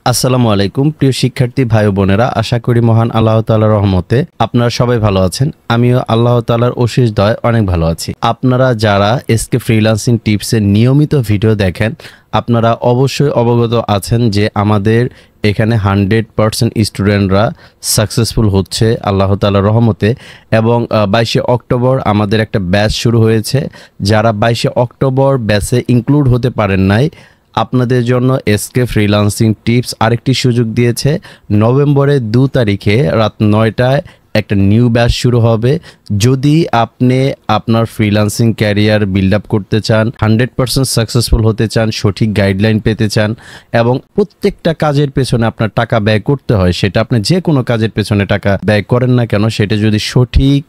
আসসালামু আলাইকুম প্রিয় শিক্ষার্থী ভাই ও বোনেরা, আশা করি মহান আল্লাহ তাআলার রহমতে আপনারা সবাই ভালো আছেন। আমিও আল্লাহ তাআলার অশেষ দয়ায় অনেক ভালো আছি। আপনারা যারা এসকে ফ্রিল্যান্সিং টিপসের নিয়মিত ভিডিও দেখেন, আপনারা অবশ্যই অবগত আছেন যে আমাদের এখানে 100% স্টুডেন্টরা সাকসেসফুল হচ্ছে আল্লাহ তাআলার রহমতে। এবং 22শে অক্টোবর আমাদের একটা ব্যাচ শুরু হয়েছে। যারা 22শে অক্টোবর ব্যাচে ইনক্লুড হতে পারেন নাই, আপনাদের জন্য এসকে ফ্রিল্যান্সিং টিপস আরেকটি সুযোগ দিয়েছে। নভেম্বরের 2 তারিখে রাত 9টায় একটা নিউ ব্যাচ শুরু হবে। যদি আপনি আপনার ফ্রিল্যান্সিং ক্যারিয়ার বিল্ড আপ করতে চান, 100% সাকসেসফুল হতে চান, সঠিক গাইডলাইন পেতে চান এবং প্রত্যেকটা কাজের পেছনে আপনার টাকা ব্যয় করতে হয়, সেটা আপনি যে কোনো কাজের পেছনে টাকা ব্যয় করেন না কেন, সেটা যদি সঠিক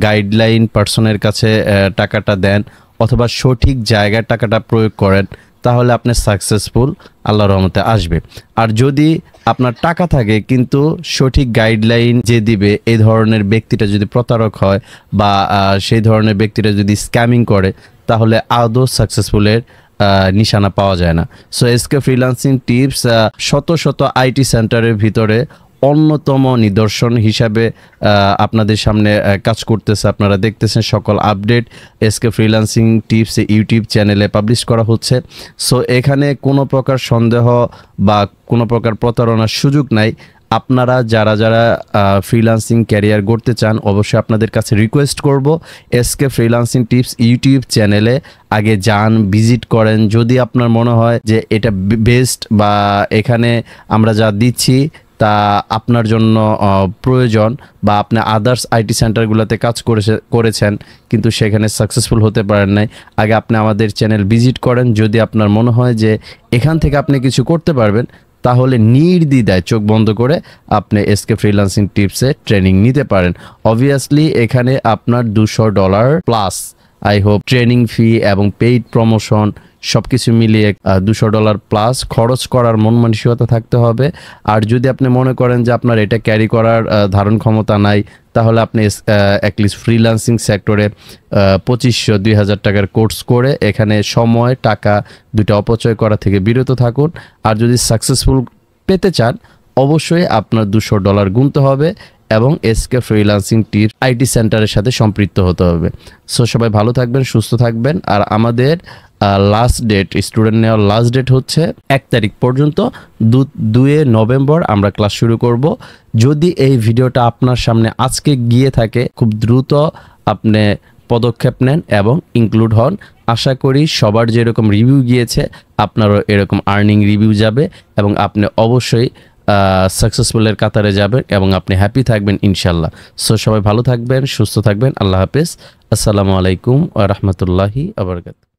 গাইডলাইন পার্সনের কাছে টাকাটা দেন অথবা সঠিক জায়গায় টাকাটা প্রয়োগ করেন, তাহলে আপনি সাকসেসফুল আল্লাহর রহমতে আসবে। আর যদি আপনার টাকা থাকে কিন্তু সঠিক গাইডলাইন যে দিবে এই ধরনের ব্যক্তিটা যদি প্রতারক হয় বা সেই ধরনের ব্যক্তিটা যদি স্ক্যামিং করে, তাহলে আদৌ সাকসেসফুলের নিশানা পাওয়া যায় না। সো এসকে ফ্রিল্যান্সিং টিপস শত শত আইটি সেন্টারের ভিতরে অন্যতম নিদর্শন হিসাবে আপনাদের সামনে কাজ করতেছে। আপনারা দেখতেছেন সকল update SK freelancing tips YouTube চ্যানেলে পাবলিশ করা হচ্ছে। সো এখানে কোনো প্রকার সন্দেহ বা কোনো প্রকার প্রতারণার সুযোগ নাই। আপনারা যারা যারা ফ্রিল্যান্সিং ক্যারিয়ার গড়তে চান, অবশ্যই আপনাদের কাছে রিকোয়েস্ট করব এসকে ফ্রিল্যান্সিং টিপস ইউটিউব চ্যানেলে আগে যান, ভিজিট করেন। যদি আপনার মনে হয় যে এটা বেস্ট বা এখানে আমরা যা দিচ্ছি তা আপনার জন্য প্রয়োজন বা আপনি আদার্স আইটি সেন্টারগুলোতে কাজ করেছেন কিন্তু সেখানে সাকসেসফুল হতে পারেন নাই, আগে আপনি আমাদের চ্যানেল ভিজিট করেন। যদি আপনার মনে হয় যে এখান থেকে আপনি কিছু করতে পারবেন, তাহলে নির্দ্বিধায় চোখ বন্ধ করে আপনি এসকে ফ্রিল্যান্সিং টিপসে ট্রেনিং নিতে পারেন। অবভিয়াসলি এখানে আপনার $200 প্লাস আই হোপ ট্রেনিং ফি এবং পেইড প্রমোশন সব কিছু মিলিয়ে $200 প্লাস খরচ করার মন মানসিকতা থাকতে হবে। আর যদি আপনি মনে করেন যে আপনার এটা ক্যারি করার ধারণ ক্ষমতা নাই, তাহলে আপনি অ্যাটলিস্ট ফ্রিল্যান্সিং সেক্টরে 2500-2000 টাকার কোর্স করে এখানে সময় টাকা দুটো অপচয় করা থেকে বিরত থাকুন। আর যদি সাকসেসফুল পেতে চান, অবশ্যই আপনার $200 গুনতে হবে এবং এসকে ফ্রিল্যান্সিং টিপস আইটি সেন্টারের সাথে সম্পৃক্ত হতে হবে। সো সবাই ভালো থাকবেন, সুস্থ থাকবেন। আর আমাদের লাস্ট ডেট, স্টুডেন্ট নেওয়ার লাস্ট ডেট হচ্ছে 1 তারিখ পর্যন্ত। 2 নভেম্বর আমরা ক্লাস শুরু করব। যদি এই ভিডিওটা আপনার সামনে আজকে গিয়ে থাকে, খুব দ্রুত আপনি পদক্ষেপ নেন এবং ইনক্লুড হন। আশা করি সবার যেরকম রিভিউ গিয়েছে আপনারও এরকম আর্নিং রিভিউ যাবে এবং আপনি অবশ্যই সাকসেসফুলের কাতারে যাবেন এবং আপনি হ্যাপি থাকবেন ইনশাল্লাহ। সো সবাই ভালো থাকবেন, সুস্থ থাকবেন। আল্লাহ হাফেজ। আসসালামু আলাইকুম ওয়া রাহমাতুল্লাহি ওয়া বারাকাতুহু।